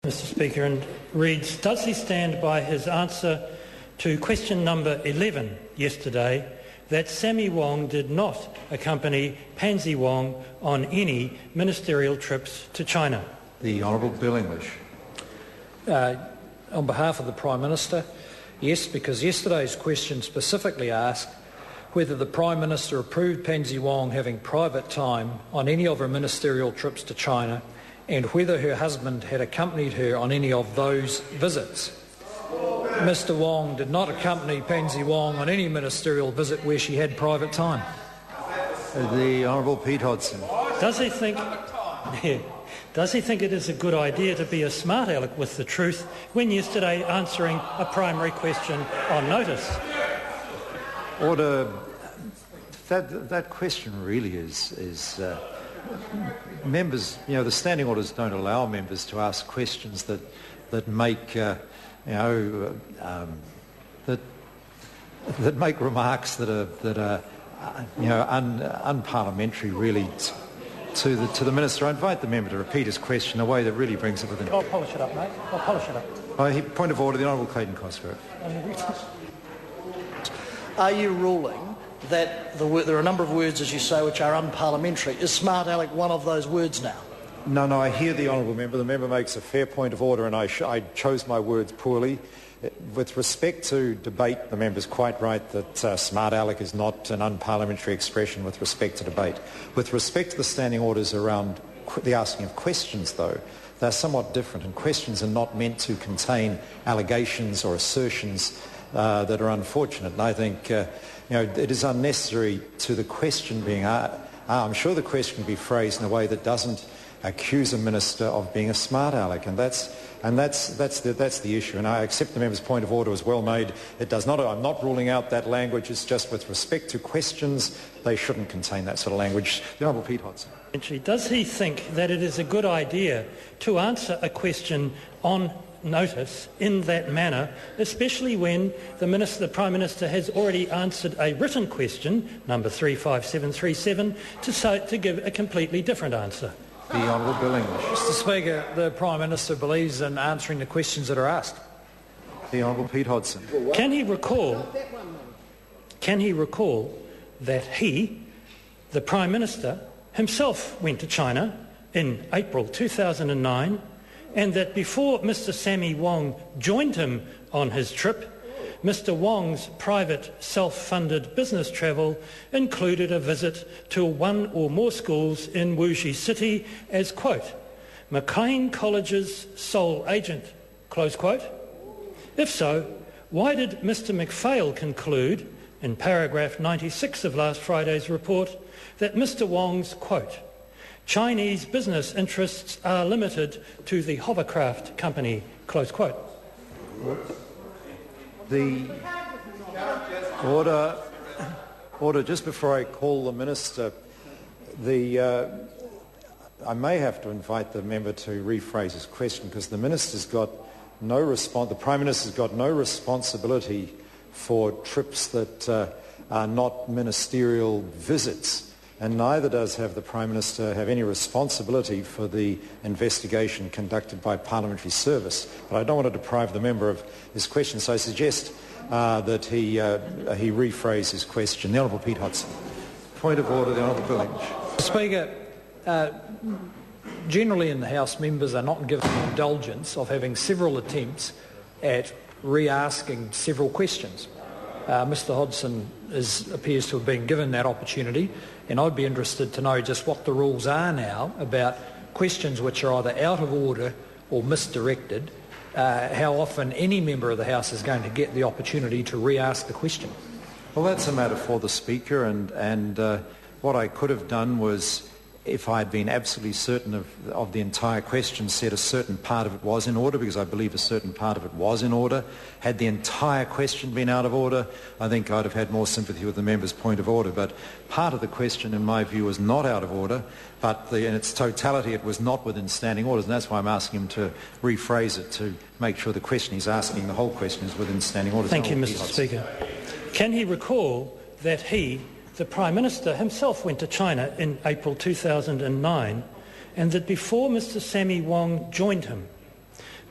Mr Speaker, and reads, does he stand by his answer to question number 11 yesterday that Sammy Wong did not accompany Pansy Wong on any ministerial trips to China? The Honourable Bill English. On behalf of the Prime Minister, yes, because yesterday's question specifically asked whether the Prime Minister approved Pansy Wong having private time on any of her ministerial trips to China and whether her husband had accompanied her on any of those visits. Mr Wong did not accompany Pansy Wong on any ministerial visit where she had private time. The Honourable Pete Hodgson. Does he think it is a good idea to be a smart aleck with the truth when yesterday answering a primary question on notice? Order. That question really is members. You know, the standing orders don't allow members to ask questions that make that make remarks that are unparliamentary really to the minister. I invite the member to repeat his question in a way that really brings it within. I'll polish it up, mate. I'll polish it up. Point of order, the Honourable Clayton Cosgrove. Are you ruling that there are a number of words, as you say, which are unparliamentary? Is smart aleck one of those words now? No, I hear the Honourable Member. The member makes a fair point of order, and I chose my words poorly. With respect to debate, the member's quite right that smart aleck is not an unparliamentary expression with respect to debate. With respect to the standing orders around the asking of questions, though, they're somewhat different, and questions are not meant to contain allegations or assertions that are unfortunate. And I think it is unnecessary to the question being asked. I'm sure the question can be phrased in a way that doesn't accuse a minister of being a smart aleck, and that's the issue. And I accept the member's point of order as well made. It does not. I'm not ruling out that language. It's just with respect to questions, they shouldn't contain that sort of language. The Honourable Pete Hodgson. Does he think that it is a good idea to answer a question on notice in that manner, especially when the Prime Minister has already answered a written question, number 35737, to give a completely different answer? The Honourable Bill English. Mr Speaker, the Prime Minister believes in answering the questions that are asked. The Honourable Pete Hodgson. Can he recall that he, the Prime Minister, himself went to China in April 2009, and that before Mr Sammy Wong joined him on his trip, Mr Wong's private self-funded business travel included a visit to one or more schools in Wuxi City as, quote, Maclean College's sole agent, close quote? If so, why did Mr McPhail conclude, in paragraph 96 of last Friday's report, that Mr Wong's, quote, Chinese business interests are limited to the hovercraft company, close quote? The order. Just before I call the minister, I may have to invite the member to rephrase his question, because the minister's got no response. The Prime Minister's got no responsibility for trips that are not ministerial visits. And neither does the Prime Minister have any responsibility for the investigation conducted by Parliamentary Service. But I don't want to deprive the member of his question, so I suggest that he rephrase his question. The Honourable Pete Hodgson. Point of order, the Honourable Bill English. Speaker, generally in the House, members are not given the indulgence of having several attempts at re-asking several questions. Mr Hodgson appears to have been given that opportunity, and I'd be interested to know just what the rules are now about questions which are either out of order or misdirected, how often any member of the House is going to get the opportunity to re-ask the question. Well, that's a matter for the Speaker, and what I could have done was, if I had been absolutely certain of the entire question, said a certain part of it was in order, because I believe a certain part of it was in order. Had the entire question been out of order, I think I'd have had more sympathy with the member's point of order. But part of the question, in my view, was not out of order, but in its totality it was not within standing orders, and that's why I'm asking him to rephrase it to make sure the question he's asking, the whole question, is within standing orders. Thank you, Mr Speaker. Can he recall that he, the Prime Minister, himself went to China in April 2009, and that before Mr Sammy Wong joined him,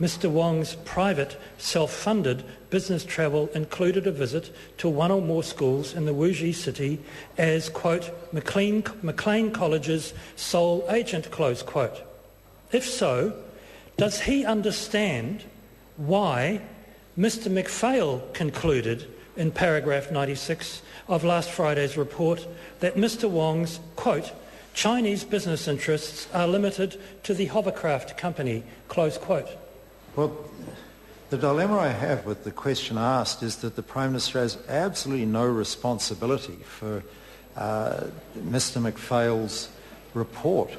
Mr Wong's private, self-funded business travel included a visit to one or more schools in the Wuxi city as, quote, Maclean College's sole agent, close quote. If so, does he understand why Mr McPhail concluded in paragraph 96 of last Friday's report that Mr Wong's, quote, Chinese business interests are limited to the hovercraft company, close quote? Well, the dilemma I have with the question asked is that the Prime Minister has absolutely no responsibility for Mr McPhail's report,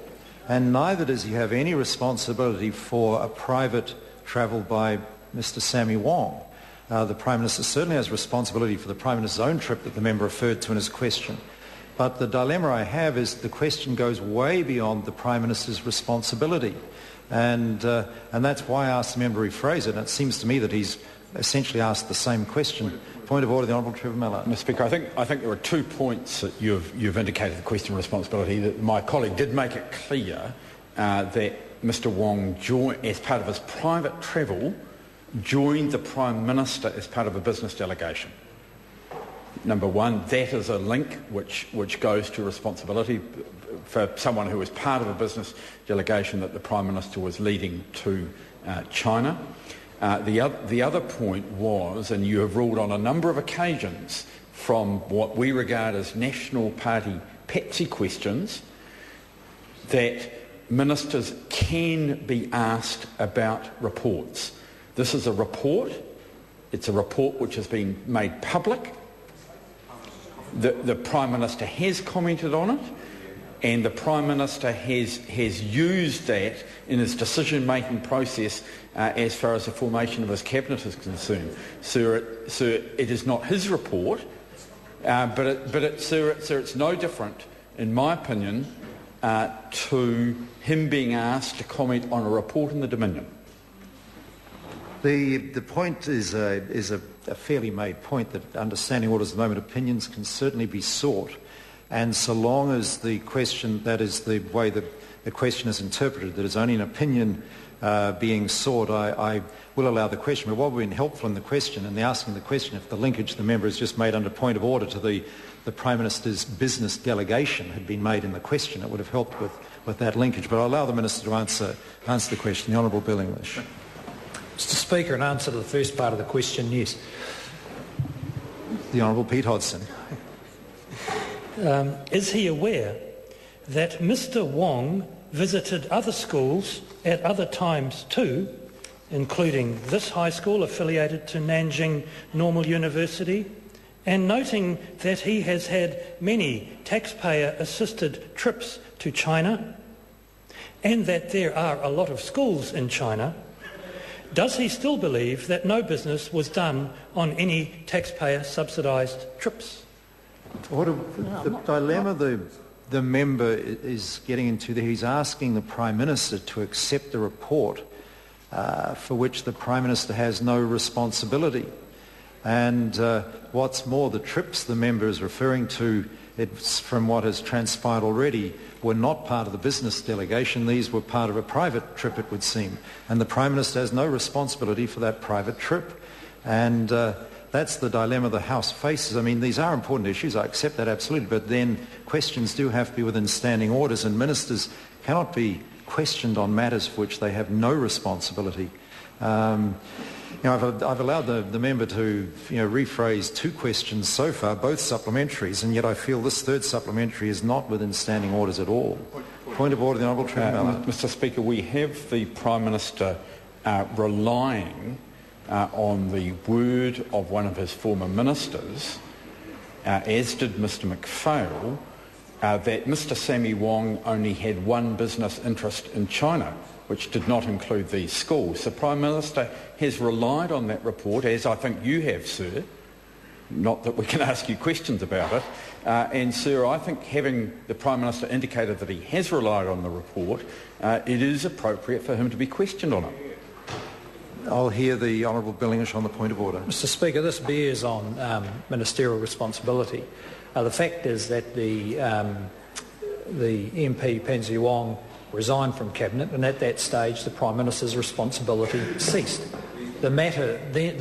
and neither does he have any responsibility for a private travel by Mr Sammy Wong. The Prime Minister certainly has responsibility for the Prime Minister's own trip that the member referred to in his question. But the dilemma I have is the question goes way beyond the Prime Minister's responsibility. And that's why I asked the member to rephrase it. And it seems to me that he's essentially asked the same question. Point of order, the Honourable Trevor Miller. Mr Speaker, I think there are 2 points that you've indicated the question of responsibility. That my colleague did make it clear that Mr Wong, as part of his private travel, joined the Prime Minister as part of a business delegation. Number one, that is a link which goes to responsibility for someone who was part of a business delegation that the Prime Minister was leading to China. The other point was, and you have ruled on a number of occasions from what we regard as National Party patsy questions, that ministers can be asked about reports. This is a report. It's a report which has been made public. The Prime Minister has commented on it, and the Prime Minister has used that in his decision-making process as far as the formation of his cabinet is concerned. Sir, it is not his report, sir, it's no different, in my opinion, to him being asked to comment on a report in the Dominion. The point is a fairly made point that understanding orders at the moment, opinions can certainly be sought, and so long as the question, that is the way that the question is interpreted, that is only an opinion being sought, I will allow the question. But what would have been helpful in the question, and the asking the question, if the linkage the member has just made under point of order to the Prime Minister's business delegation had been made in the question, it would have helped with that linkage. But I'll allow the Minister to answer the question. The Honourable Bill English. Mr Speaker, in answer to the first part of the question, yes. The Honourable Pete Hodgson. Is he aware that Mr Wong visited other schools at other times too, including this high school affiliated to Nanjing Normal University, and noting that he has had many taxpayer-assisted trips to China, and that there are a lot of schools in China, does he still believe that no business was done on any taxpayer-subsidised trips? The dilemma the member is getting into there, he's asking the Prime Minister to accept the report for which the Prime Minister has no responsibility. And what's more, the trips the member is referring to, it's from what has transpired already, were not part of the business delegation. These were part of a private trip, it would seem. And the Prime Minister has no responsibility for that private trip. And that's the dilemma the House faces. I mean, these are important issues, I accept that absolutely, but then questions do have to be within standing orders, and ministers cannot be questioned on matters for which they have no responsibility. I've allowed the member to rephrase 2 questions so far, both supplementaries, and yet I feel this third supplementary is not within standing orders at all. Point of order, the Honourable Trevor Miller. Mr Speaker, we have the Prime Minister relying on the word of one of his former ministers, as did Mr McPhail, that Mr Sammy Wong only had one business interest in China, which did not include these schools. The Prime Minister has relied on that report, as I think you have, sir. Not that we can ask you questions about it. And, sir, I think having the Prime Minister indicated that he has relied on the report, it is appropriate for him to be questioned on it. I'll hear the Honourable Bill English on the point of order. Mr Speaker, this bears on ministerial responsibility. The fact is that the MP, Pansy Wong, resigned from Cabinet, and at that stage the Prime Minister's responsibility ceased. The matter that